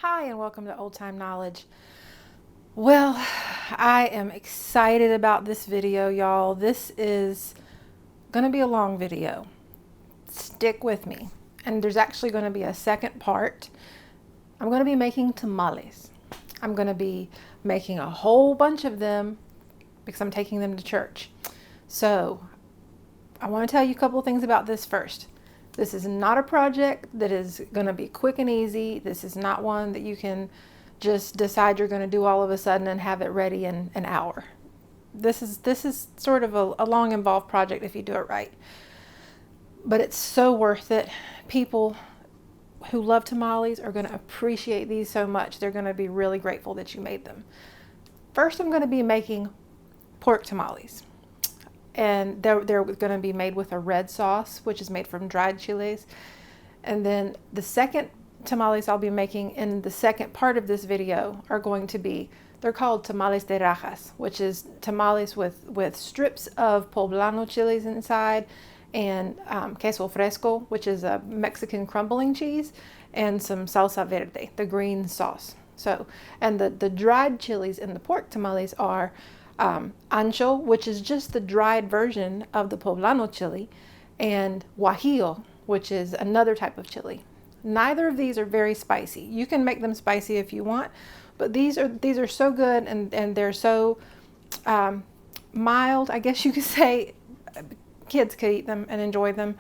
Hi and welcome to Old Time Knowledge. Well, I am excited about this video, y'all. This is gonna be a long video. Stick with me. And there's actually gonna be a second part. I'm gonna be making tamales. I'm gonna be making a whole bunch of them because I'm taking them to church. So I want to tell you a couple of things about this first. This is not a project that is going to be quick and easy. This is not one that you can just decide you're going to do all of a sudden and have it ready in an hour. This is sort of a long involved project if you do it right. But it's so worth it. People who love tamales are going to appreciate these so much. They're going to be really grateful that you made them. First, I'm going to be making pork tamales. And they're going to be made with a red sauce, which is made from dried chiles. And then the second tamales I'll be making in the second part of this video are going to be, they're called tamales de rajas, which is tamales with strips of poblano chiles inside and queso fresco, which is a Mexican crumbling cheese, and some salsa verde, the green sauce. So, and the dried chilies in the pork tamales are ancho, which is just the dried version of the poblano chili, and guajillo, which is another type of chili. Neither of these are very spicy. You can make them spicy if you want, but these are so good, and they're so mild, I guess you could say. Kids could eat them and enjoy them.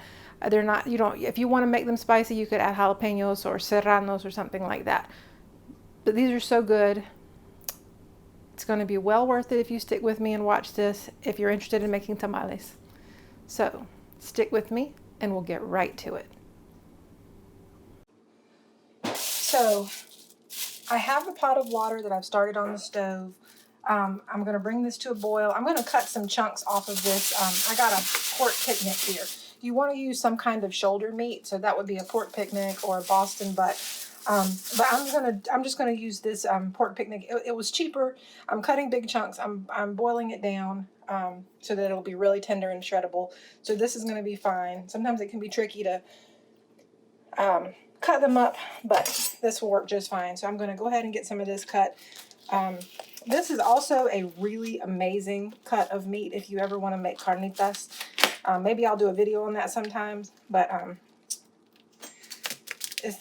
They're not, if you want to make them spicy, you could add jalapenos or serranos or something like that. But these are so good. It's going to be well worth it if you stick with me and watch this if you're interested in making tamales. So stick with me and we'll get right to it. So I have a pot of water that I've started on the stove. I'm going to bring this to a boil. I'm going to cut some chunks off of this. I got a pork picnic here. You want to use some kind of shoulder meat, so that would be a pork picnic or a Boston butt. But I'm just gonna use this pork picnic. It was cheaper. I'm cutting big chunks. I'm boiling it down so that it'll be really tender and shreddable. So this is gonna be fine. Sometimes it can be tricky to cut them up, but this will work just fine. So I'm gonna go ahead and get some of this cut. This is also a really amazing cut of meat if you ever want to make carnitas. Maybe I'll do a video on that sometimes, but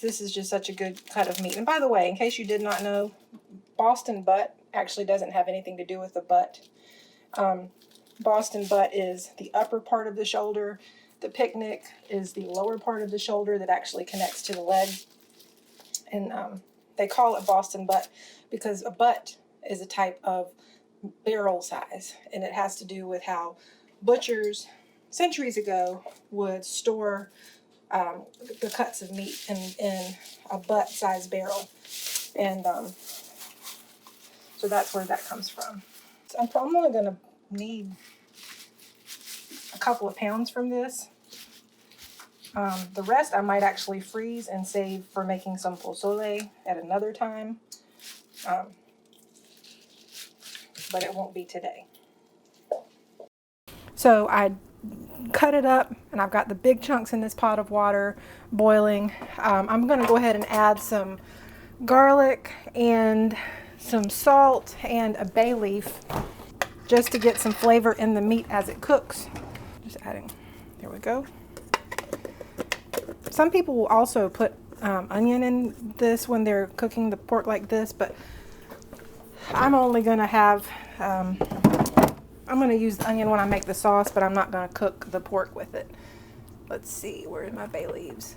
this is just such a good cut of meat. And by the way, in case you did not know, Boston butt actually doesn't have anything to do with the butt. Boston butt is the upper part of the shoulder. The picnic is the lower part of the shoulder that actually connects to the leg. And they call it Boston butt because a butt is a type of barrel size. And it has to do with how butchers centuries ago would store the cuts of meat in a butt-sized barrel, and so that's where that comes from. So I'm only going to need a couple of pounds from this. The rest I might actually freeze and save for making some pozole at another time, but it won't be today. So I cut it up, and I've got the big chunks in this pot of water boiling. I'm going to go ahead and add some garlic and some salt and a bay leaf just to get some flavor in the meat as it cooks. Just adding, there we go. Some people will also put onion in this when they're cooking the pork like this, but I'm only going to have I'm going to use the onion when I make the sauce, but I'm not going to cook the pork with it. Let's see, where's my bay leaves?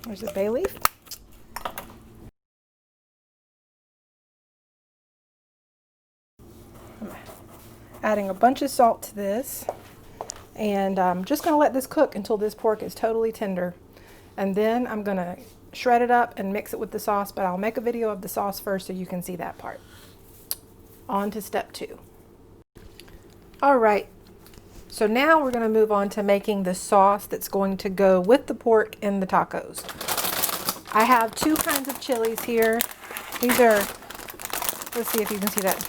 There's a bay leaf. I'm adding a bunch of salt to this, and I'm just going to let this cook until this pork is totally tender. And then I'm going to shred it up and mix it with the sauce, but I'll make a video of the sauce first so you can see that part. On to step 2. All right, so now we're going to move on to making the sauce that's going to go with the pork in the tacos. I have 2 kinds of chilies here. These are, let's see if you can see that,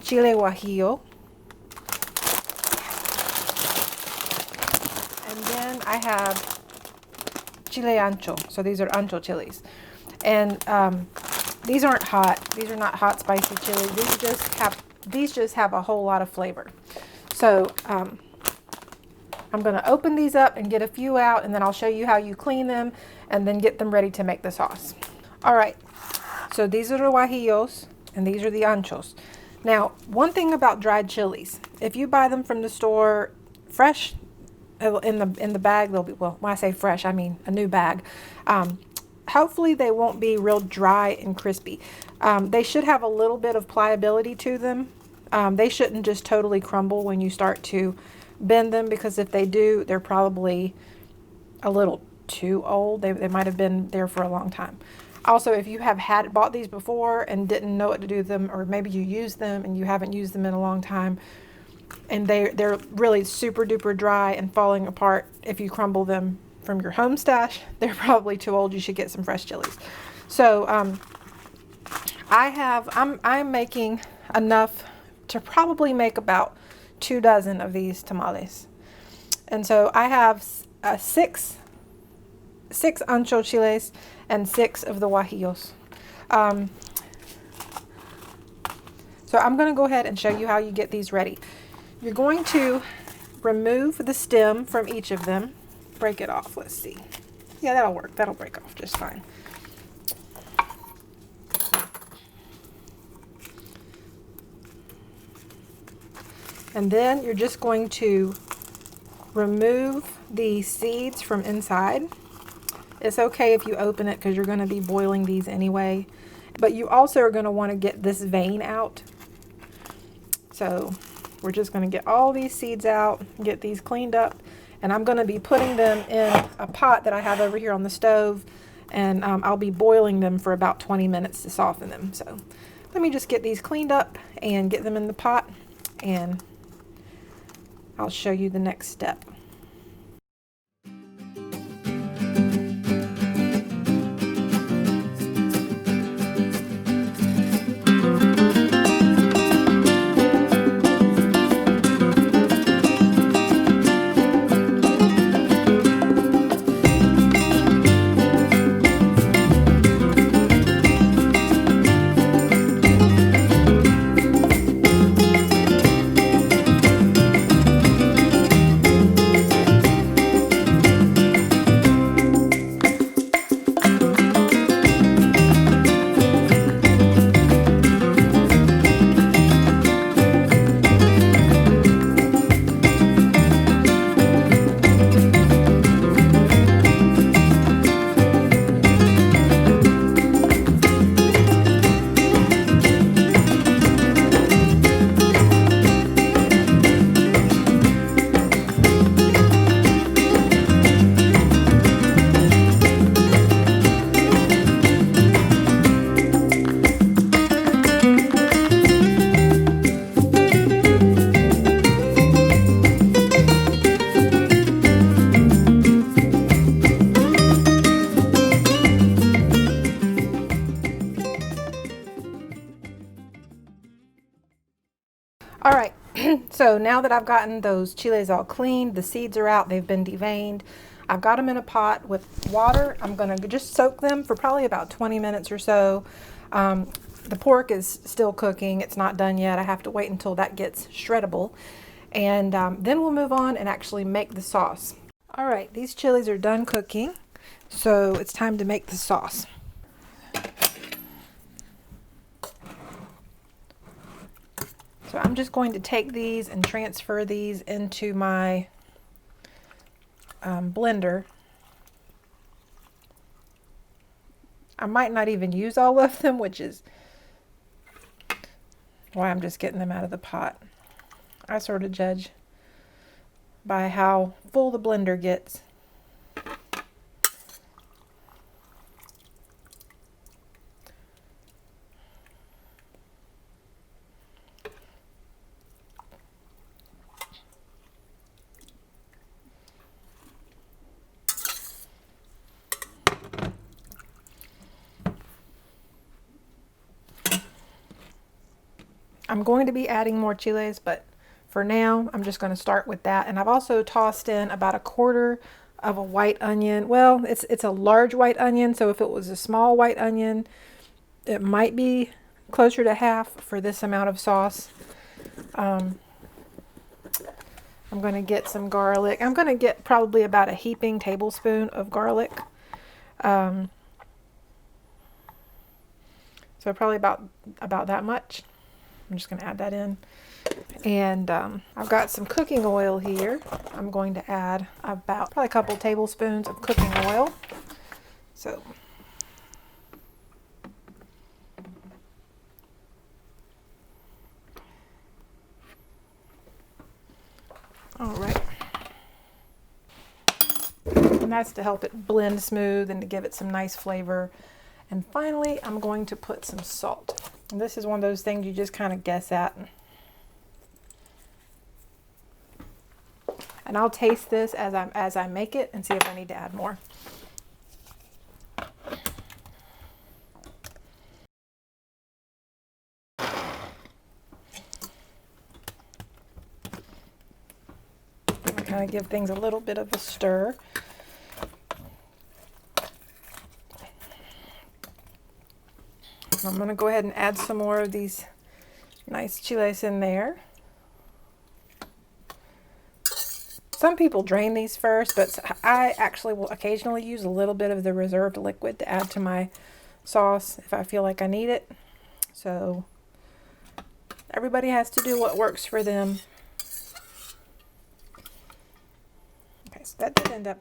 chile guajillo. And then I have chile ancho. So these are ancho chilies. And these aren't hot. These are not hot spicy chilies. These just have a whole lot of flavor. So I'm going to open these up and get a few out, and then I'll show you how you clean them and then get them ready to make the sauce. All right. So these are the guajillos and these are the anchos. Now, one thing about dried chilies, if you buy them from the store fresh, in the bag, they'll be, well, when I say fresh, I mean a new bag. Hopefully they won't be real dry and crispy. They should have a little bit of pliability to them. They shouldn't just totally crumble when you start to bend them, because if they do, they're probably a little too old. They might have been there for a long time. Also, if you have bought these before and didn't know what to do with them, or maybe you used them and you haven't used them in a long time, and they're really super duper dry and falling apart, if you crumble them from your home stash, they're probably too old. You should get some fresh chilies. So I'm making enough to probably make about 2 dozen of these tamales. And so I have six ancho chiles and 6 of the guajillos. So I'm going to go ahead and show you how you get these ready. You're going to remove the stem from each of them. Break it off. Let's see. Yeah, that'll work. That'll break off just fine. And then you're just going to remove the seeds from inside. It's okay if you open it because you're going to be boiling these anyway. But you also are going to want to get this vein out. So we're just going to get all these seeds out, get these cleaned up. And I'm going to be putting them in a pot that I have over here on the stove. And I'll be boiling them for about 20 minutes to soften them. So let me just get these cleaned up and get them in the pot. And I'll show you the next step. All right, so now that I've gotten those chiles all cleaned, the seeds are out, they've been deveined. I've got them in a pot with water. I'm going to just soak them for probably about 20 minutes or so. The pork is still cooking. It's not done yet. I have to wait until that gets shreddable. And then we'll move on and actually make the sauce. All right, these chiles are done cooking, so it's time to make the sauce. So I'm just going to take these and transfer these into my blender. I might not even use all of them, which is why I'm just getting them out of the pot. I sort of judge by how full the blender gets. I'm going to be adding more chiles, but for now, I'm just going to start with that. And I've also tossed in about 1/4 of a white onion. Well, it's a large white onion, so if it was a small white onion, it might be closer to half for this amount of sauce. I'm going to get some garlic. I'm going to get probably about a heaping tablespoon of garlic. So probably about that much. I'm just going to add that in. And I've got some cooking oil here. I'm going to add about probably a couple tablespoons of cooking oil. So all right. And that's to help it blend smooth and to give it some nice flavor. And finally, I'm going to put some salt. And this is one of those things you just kind of guess at. And I'll taste this as I make it and see if I need to add more. Kind of give things a little bit of a stir. I'm going to go ahead and add some more of these nice chiles in there. Some people drain these first, but I actually will occasionally use a little bit of the reserved liquid to add to my sauce if I feel like I need it. So everybody has to do what works for them. Okay, so that did end up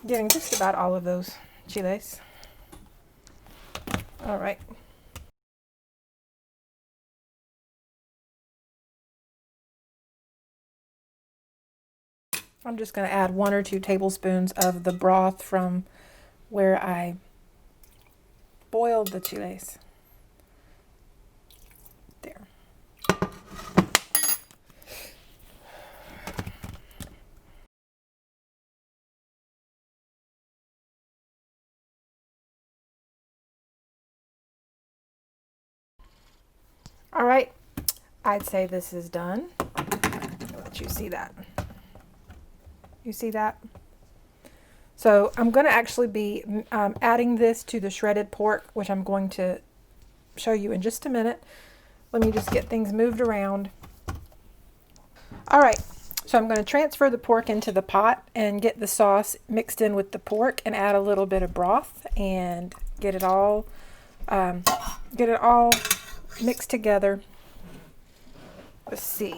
getting just about all of those chiles. All right. I'm just going to add 1 or 2 tablespoons of the broth from where I boiled the chiles. There. All right, I'd say this is done. I'll let you see that. You see that? So I'm going to actually be adding this to the shredded pork, which I'm going to show you in just a minute. Let me just get things moved around. All right, so I'm going to transfer the pork into the pot and get the sauce mixed in with the pork and add a little bit of broth and get it all mixed together. Let's see.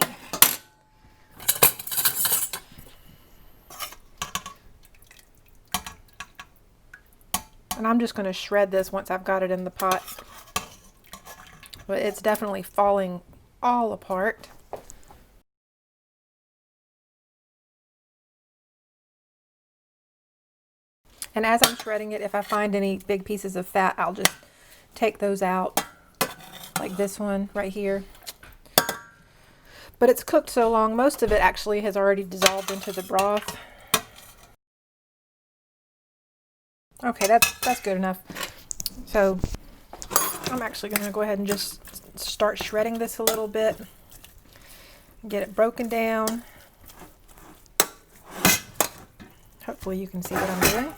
And I'm just going to shred this once I've got it in the pot. But it's definitely falling all apart. And as I'm shredding it, if I find any big pieces of fat, I'll just take those out, like this one right here. But it's cooked so long, most of it actually has already dissolved into the broth. Okay, that's good enough. So I'm actually going to go ahead and just start shredding this a little bit. Get it broken down. Hopefully you can see what I'm doing.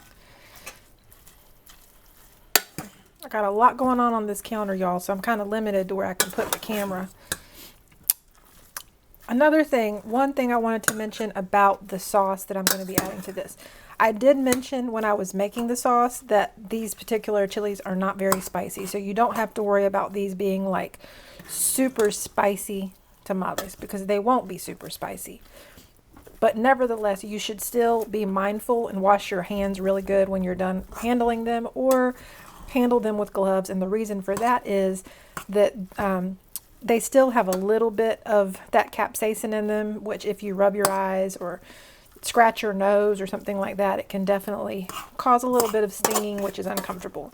I got a lot going on this counter, y'all, so I'm kind of limited to where I can put the camera. One thing I wanted to mention about the sauce that I'm going to be adding to this. I did mention when I was making the sauce that these particular chilies are not very spicy, so you don't have to worry about these being like super spicy tamales, because they won't be super spicy. But nevertheless, you should still be mindful and wash your hands really good when you're done handling them, or handle them with gloves. And the reason for that is that they still have a little bit of that capsaicin in them, which if you rub your eyes or scratch your nose or something like that, it can definitely cause a little bit of stinging, which is uncomfortable.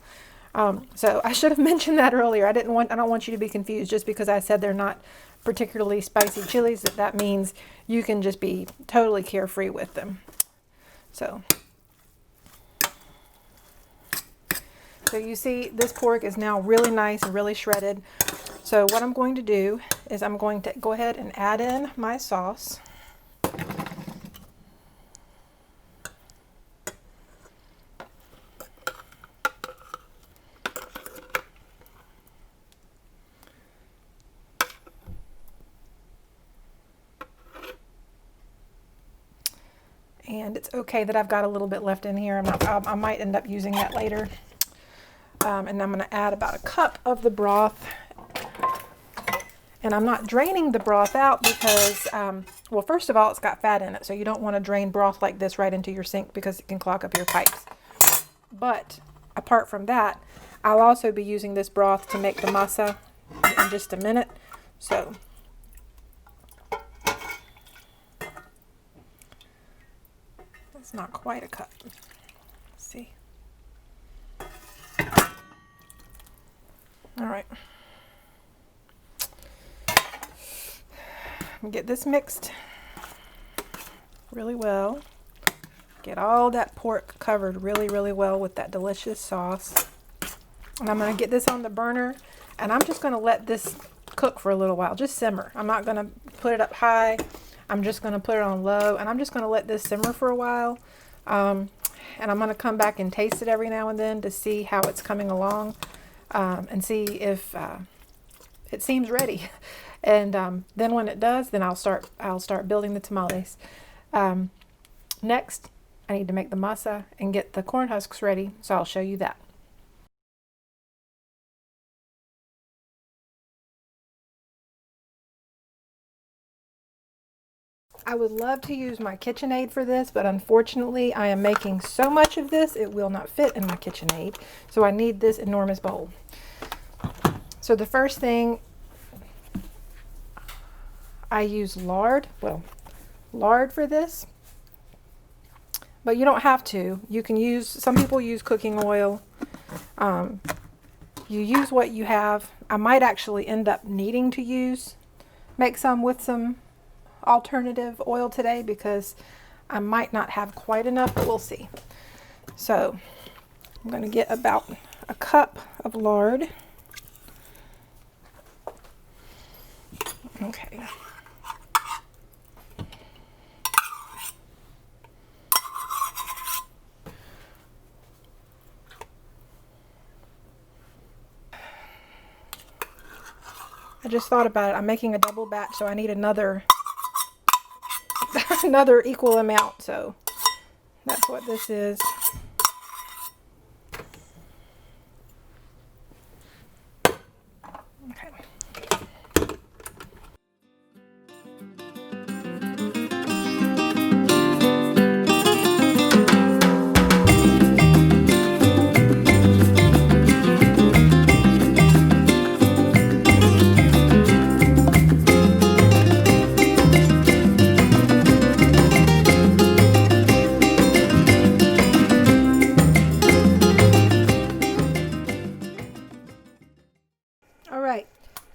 So I should have mentioned that earlier. I don't want you to be confused just because I said they're not particularly spicy chilies. That means you can just be totally carefree with them. So you see this pork is now really nice and really shredded. So what I'm going to do is I'm going to go ahead and add in my sauce. And it's okay that I've got a little bit left in here. I might end up using that later. And I'm going to add about a cup of the broth. And I'm not draining the broth out because, well, first of all, it's got fat in it. So you don't want to drain broth like this right into your sink because it can clog up your pipes. But apart from that, I'll also be using this broth to make the masa in just a minute. So that's not quite a cup. Let's see. All right. Get this mixed really well. Get all that pork covered really, really well with that delicious sauce. And I'm going to get this on the burner, and I'm just going to let this cook for a little while. Just simmer. I'm not going to put it up high. I'm just going to put it on low, and I'm just going to let this simmer for a while. And I'm going to come back and taste it every now and then to see how it's coming along, and see if it seems ready. And then when it does, then I'll start building the tamales. Next, I need to make the masa and get the corn husks ready, so I'll show you that. I would love to use my KitchenAid for this, but unfortunately I am making so much of this it will not fit in my KitchenAid, so I need this enormous bowl. So the first thing, I use lard, lard for this, but you don't have to. You can use, some people use cooking oil. You use what you have. I might actually end up needing to make some with some alternative oil today because I might not have quite enough, but we'll see. So I'm going to get about a cup of lard. Okay. I just thought about it. I'm making a double batch, so I need another equal amount. So that's what this is. Okay.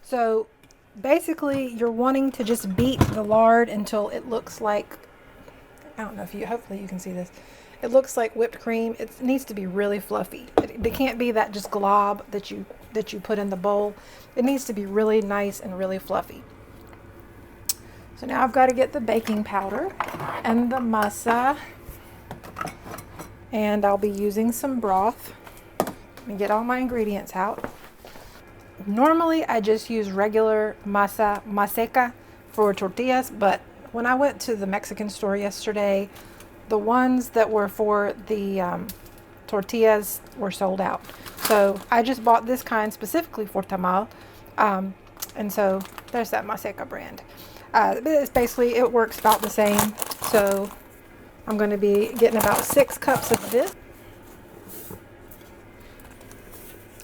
So basically you're wanting to just beat the lard until it looks like, I don't know if hopefully you can see this. It looks like whipped cream. It needs to be really fluffy. It can't be that just glob that you put in the bowl. It needs to be really nice and really fluffy. So now I've got to get the baking powder and the masa, and I'll be using some broth. Let me get all my ingredients out. Normally I just use regular maseca for tortillas, but when I went to the Mexican store yesterday, the ones that were for the tortillas were sold out. So I just bought this kind specifically for tamal. And so there's that maseca brand. It's basically, it works about the same. So I'm going to be getting about 6 cups of this.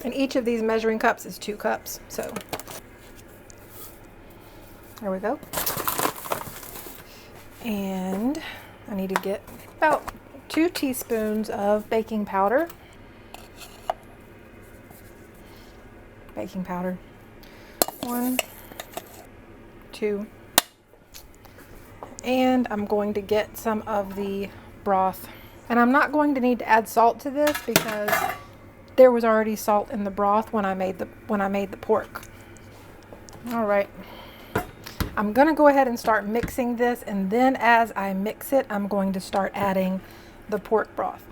And each of these measuring cups is 2 cups. So there we go. And I need to get about 2 teaspoons of baking powder. Baking powder. 1, 2. And I'm going to get some of the broth. And I'm not going to need to add salt to this because there was already salt in the broth when I made the pork. All right. I'm going to go ahead and start mixing this, and then as I mix it, I'm going to start adding the pork broth.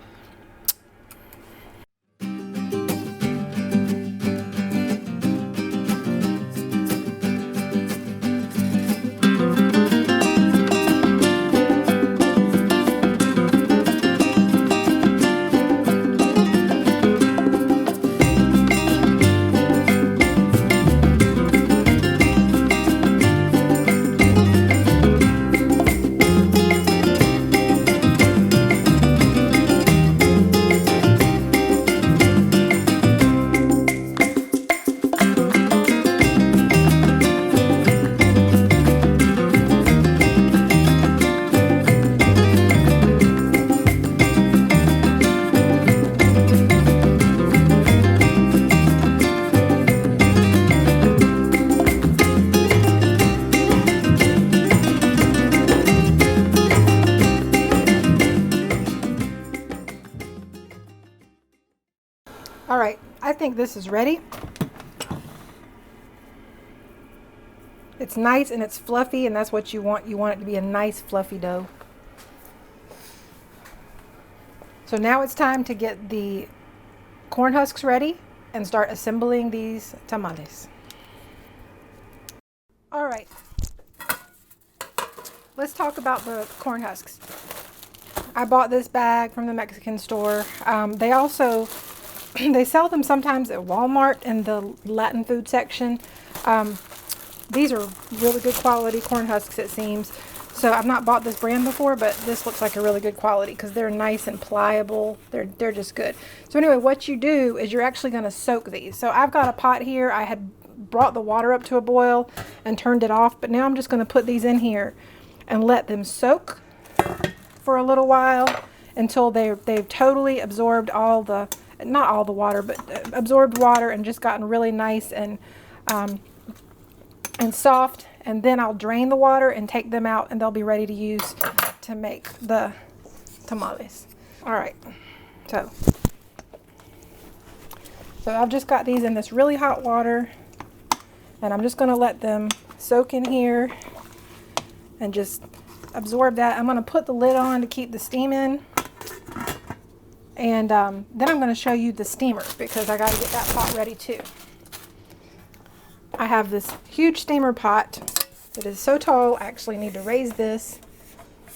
right, I think this is ready. It's nice and it's fluffy, and that's what you want. You want it to be a nice fluffy dough. So now it's time to get the corn husks ready and start assembling these tamales. All right, let's talk about the corn husks. I bought this bag from the Mexican store. They also, they sell them sometimes at Walmart in the Latin food section. These are really good quality corn husks, it seems. So I've not bought this brand before, but this looks like a really good quality because they're nice and pliable. They're just good. So anyway, what you do is you're actually going to soak these. So I've got a pot here. I had brought the water up to a boil and turned it off, but now I'm just going to put these in here and let them soak for a little while until they've totally absorbed all the, not all the water, but absorbed water and just gotten really nice and soft. And then I'll drain the water and take them out, and they'll be ready to use to make the tamales. All right, so I've just got these in this really hot water, and I'm just gonna let them soak in here and just absorb that. I'm gonna put the lid on to keep the steam in, and then I'm gonna show you the steamer because I gotta get that pot ready too. I have this huge steamer pot. It is so tall, I actually need to raise this.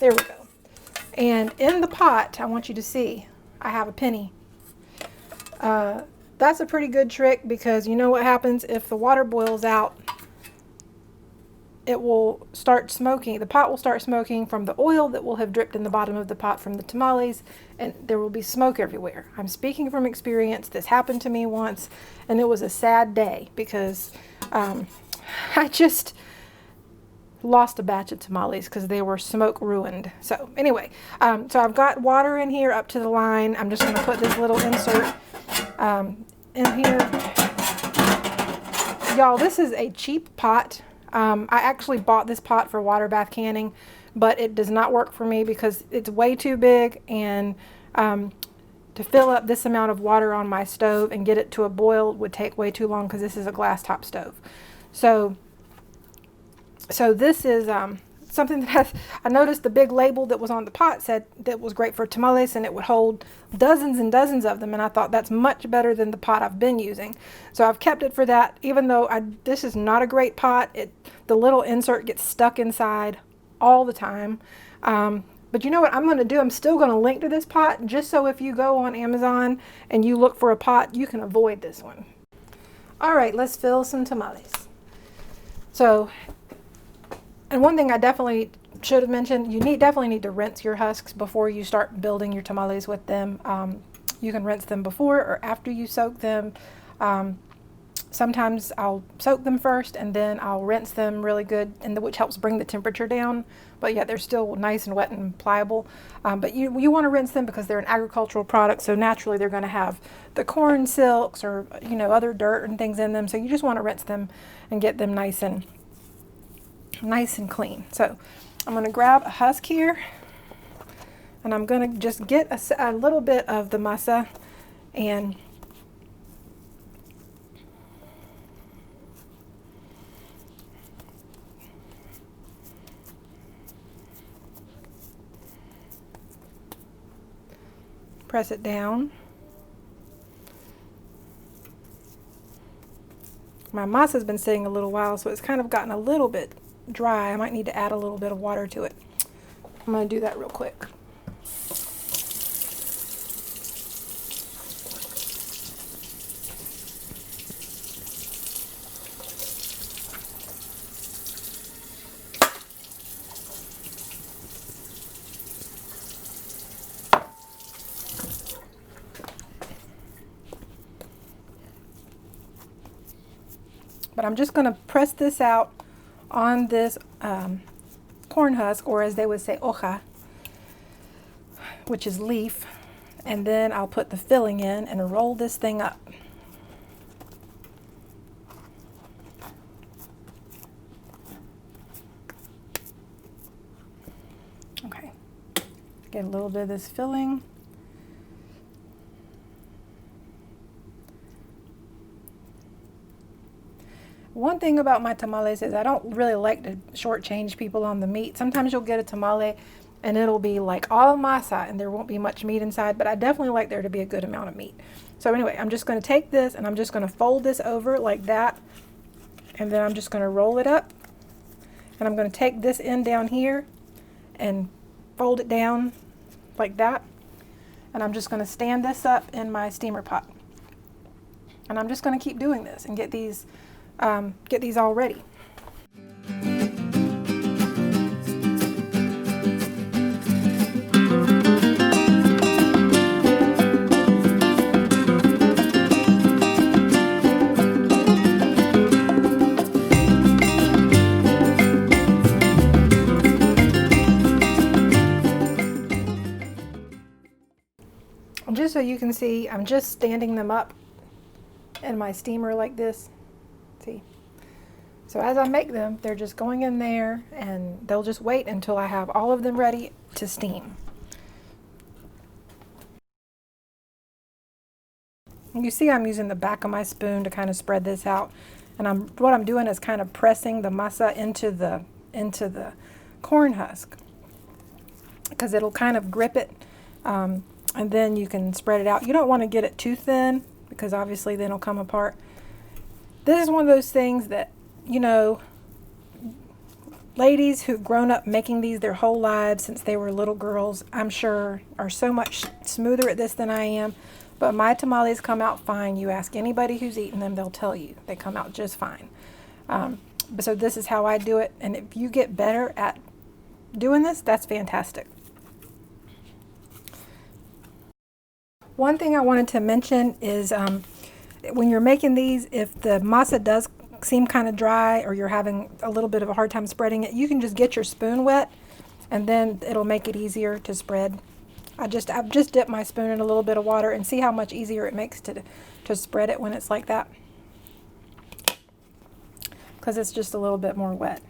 There we go. And in the pot, I want you to see, I have a penny. That's a pretty good trick because you know what happens if the water boils out, it will start smoking. The pot will start smoking from the oil that will have dripped in the bottom of the pot from the tamales, and there will be smoke everywhere. I'm speaking from experience. This happened to me once, and it was a sad day because I just lost a batch of tamales because they were smoke ruined. So anyway, so I've got water in here up to the line. I'm just going to put this little insert in here. Y'all, this is a cheap pot. I actually bought this pot for water bath canning, but it does not work for me because it's way too big, and to fill up this amount of water on my stove and get it to a boil would take way too long because this is a glass top stove. So this is something that I noticed the big label that was on the pot said that was great for tamales and it would hold dozens and dozens of them, and I thought that's much better than the pot I've been using. So I've kept it for that, even though this is not a great pot. The little insert gets stuck inside all the time. But you know what I'm going to do? I'm still going to link to this pot just so if you go on Amazon and you look for a pot, you can avoid this one. All right, let's fill some tamales. So, and one thing I definitely should have mentioned, you definitely need to rinse your husks before you start building your tamales with them. You can rinse them before or after you soak them. Sometimes I'll soak them first and then I'll rinse them really good, which helps bring the temperature down. But yet they're still nice and wet and pliable. But you want to rinse them because they're an agricultural product, so naturally they're going to have the corn silks or other dirt and things in them. So you just want to rinse them and get them nice and clean. So I'm going to grab a husk here, and I'm going to just get a little bit of the masa and press it down. My masa has been sitting a little while, so it's kind of gotten a little bit dry. I might need to add a little bit of water to it. I'm going to do that real quick. But I'm just going to press this out on this corn husk, or as they would say, hoja, which is leaf. And then I'll put the filling in and roll this thing up. Okay, get a little bit of this filling. One thing about my tamales is I don't really like to shortchange people on the meat. Sometimes you'll get a tamale and it'll be like all masa and there won't be much meat inside, but I definitely like there to be a good amount of meat. So anyway, I'm just going to take this and I'm just going to fold this over like that, and then I'm just going to roll it up, and I'm going to take this end down here and fold it down like that, and I'm just going to stand this up in my steamer pot, and I'm just going to keep doing this and get these all ready. Just so you can see, I'm just standing them up in my steamer like this. See? So as I make them, they're just going in there and they'll just wait until I have all of them ready to steam. You see I'm using the back of my spoon to kind of spread this out, and what I'm doing is kind of pressing the masa into the corn husk, because it'll kind of grip it, and then you can spread it out. You don't want to get it too thin because obviously then it'll come apart. This is one of those things that, you know, ladies who've grown up making these their whole lives since they were little girls, I'm sure are so much smoother at this than I am. But my tamales come out fine. You ask anybody who's eaten them, they'll tell you they come out just fine. So this is how I do it. And if you get better at doing this, that's fantastic. One thing I wanted to mention is when you're making these, if the masa does seem kind of dry or you're having a little bit of a hard time spreading it, you can just get your spoon wet and then it'll make it easier to spread. I've just dipped my spoon in a little bit of water and see how much easier it makes to spread it when it's like that, because it's just a little bit more wet.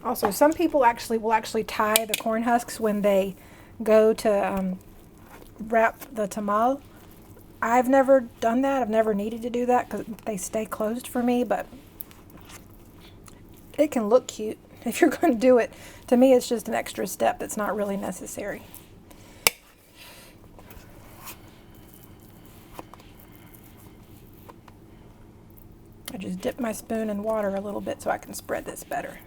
Also, some people will actually tie the corn husks when they go to wrap the tamal. I've never done that. I've never needed to do that because they stay closed for me, but it can look cute if you're going to do it. To me, it's just an extra step that's not really necessary. I just dip my spoon in water a little bit so I can spread this better.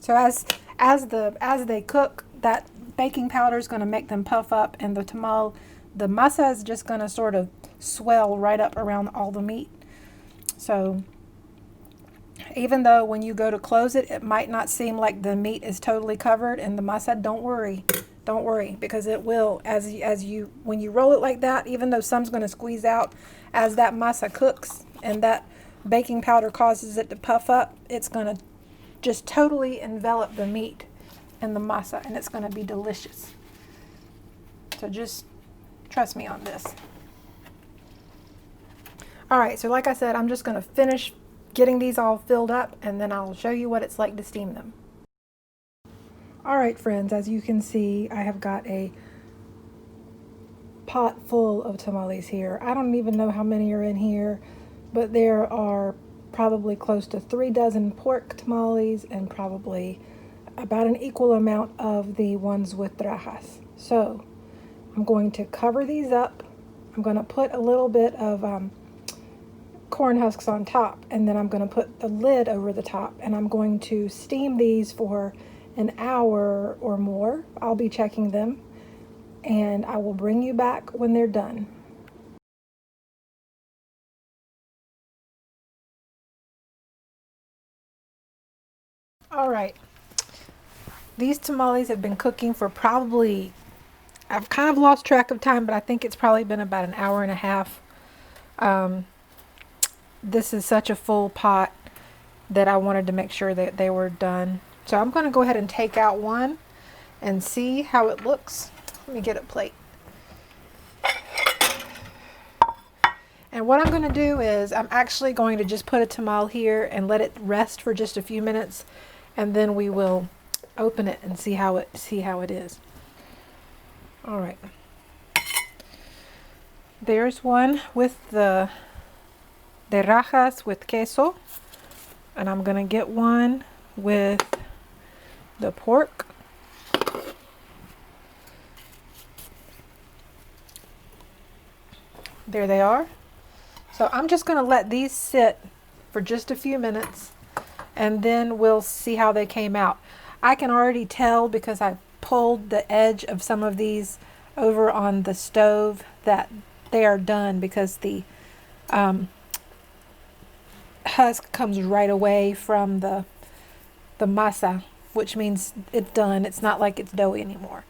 So as they cook, that baking powder is going to make them puff up, and the masa is just going to sort of swell right up around all the meat. So even though when you go to close it, it might not seem like the meat is totally covered in the masa, don't worry, because it will, when you roll it like that, even though some's going to squeeze out, as that masa cooks and that baking powder causes it to puff up, it's going to just totally envelop the meat in the masa, and it's going to be delicious. So just trust me on this. All right, so like I said, I'm just going to finish getting these all filled up, and then I'll show you what it's like to steam them. All right, friends, as you can see, I have got a pot full of tamales here. I don't even know how many are in here, but there are probably close to 3 dozen pork tamales and probably about an equal amount of the ones with rajas. So I'm going to cover these up. I'm going to put a little bit of corn husks on top, and then I'm going to put the lid over the top, and I'm going to steam these for an hour or more. I'll be checking them, and I will bring you back when they're done. All right, these tamales have been cooking for probably, I've kind of lost track of time, but I think it's probably been about an hour and a half. This is such a full pot that I wanted to make sure that they were done. So I'm going to go ahead and take out one and see how it looks. Let me get a plate. And what I'm going to do is I'm actually going to just put a tamal here and let it rest for just a few minutes, and then we will open it and see how it is. All right. There's one with the rajas with queso, and I'm going to get one with the pork. There they are. So I'm just going to let these sit for just a few minutes, and then we'll see how they came out. I can already tell because I pulled the edge of some of these over on the stove that they are done, because the husk comes right away from the masa, which means it's done. It's not like it's doughy anymore,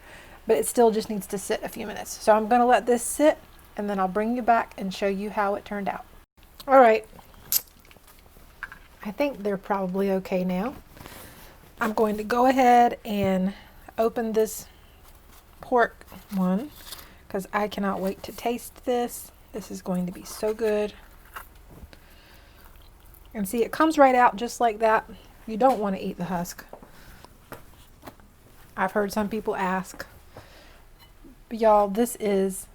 but it still just needs to sit a few minutes. So I'm going to let this sit, and then I'll bring you back and show you how it turned out. All right, I think they're probably okay now. I'm going to go ahead and open this pork one because I cannot wait to taste this. This is going to be so good. And see, it comes right out just like that. You don't want to eat the husk. I've heard some people ask. But y'all, this is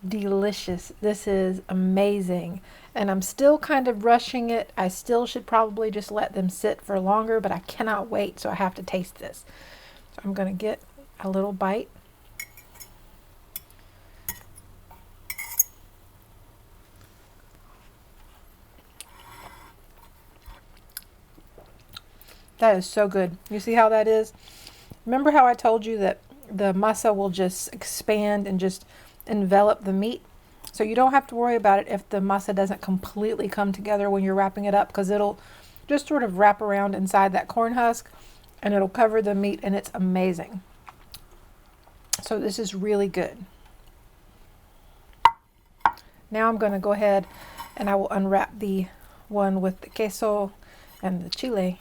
delicious. This is amazing. And I'm still kind of rushing it. I still should probably just let them sit for longer, but I cannot wait, so I have to taste this. So I'm going to get a little bite. That is so good. You see how that is? Remember how I told you that the masa will just expand and just envelop the meat? So you don't have to worry about it if the masa doesn't completely come together when you're wrapping it up, because it'll just sort of wrap around inside that corn husk and it'll cover the meat, and it's amazing. So this is really good. Now I'm going to go ahead and I will unwrap the one with the queso and the chile.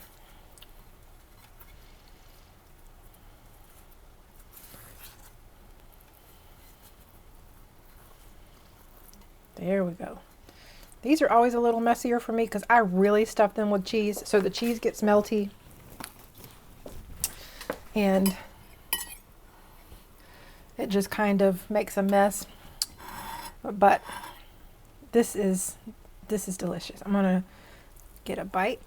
There we go. These are always a little messier for me because I really stuff them with cheese, so the cheese gets melty. And it just kind of makes a mess. But this is delicious. I'm gonna get a bite.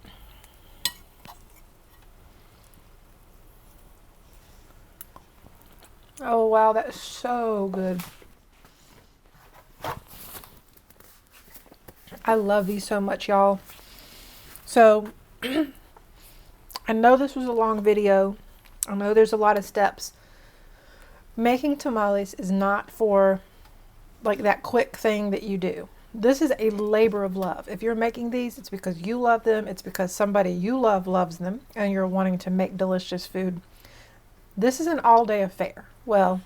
Oh wow, that is so good. I love these so much, y'all. So I know this was a long video. I know there's a lot of steps. Making tamales is not for like that quick thing that you do. This is a labor of love. If you're making these, it's because you love them. It's because somebody you love loves them, and you're wanting to make delicious food. This is an all-day affair. Well,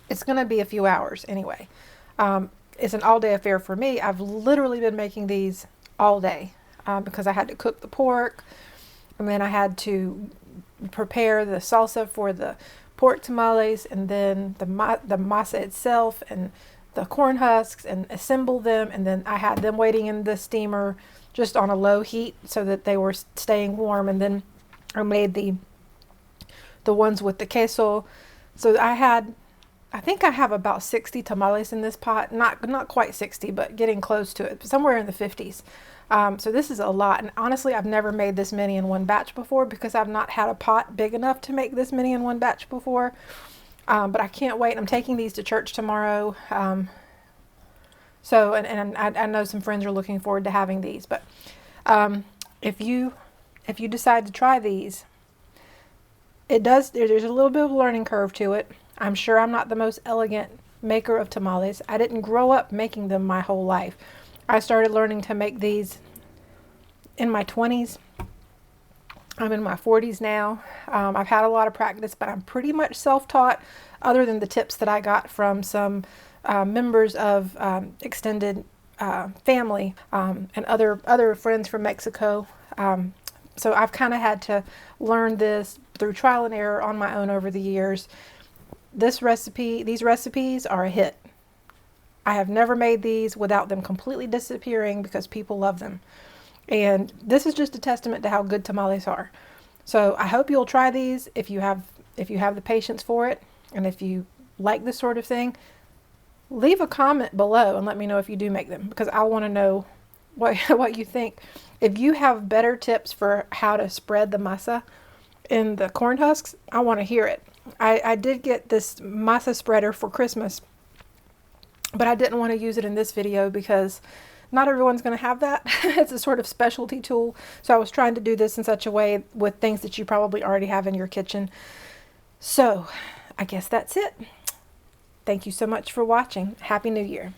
it's going to be a few hours anyway. It's an all-day affair for me. I've literally been making these all day because I had to cook the pork, and then I had to prepare the salsa for the pork tamales, and then the masa itself and the corn husks, and assemble them, and then I had them waiting in the steamer just on a low heat so that they were staying warm, and then I made the ones with the queso. So I think I have about 60 tamales in this pot. Not quite 60, but getting close to it. Somewhere in the 50s. So this is a lot. And honestly, I've never made this many in one batch before because I've not had a pot big enough to make this many in one batch before. But I can't wait. I'm taking these to church tomorrow. So I know some friends are looking forward to having these. But if you decide to try these, there's a little bit of a learning curve to it. I'm sure I'm not the most elegant maker of tamales. I didn't grow up making them my whole life. I started learning to make these in my 20s. I'm in my 40s now. I've had a lot of practice, but I'm pretty much self-taught, other than the tips that I got from some members of extended family and other friends from Mexico. So I've kind of had to learn this through trial and error on my own over the years. These recipes are a hit. I have never made these without them completely disappearing because people love them. And this is just a testament to how good tamales are. So I hope you'll try these if you have the patience for it, and if you like this sort of thing. Leave a comment below and let me know if you do make them, because I want to know what you think. If you have better tips for how to spread the masa in the corn husks, I want to hear it. I did get this masa spreader for Christmas, but I didn't want to use it in this video because not everyone's going to have that. It's a sort of specialty tool. So I was trying to do this in such a way with things that you probably already have in your kitchen. So I guess that's it. Thank you so much for watching. Happy New Year.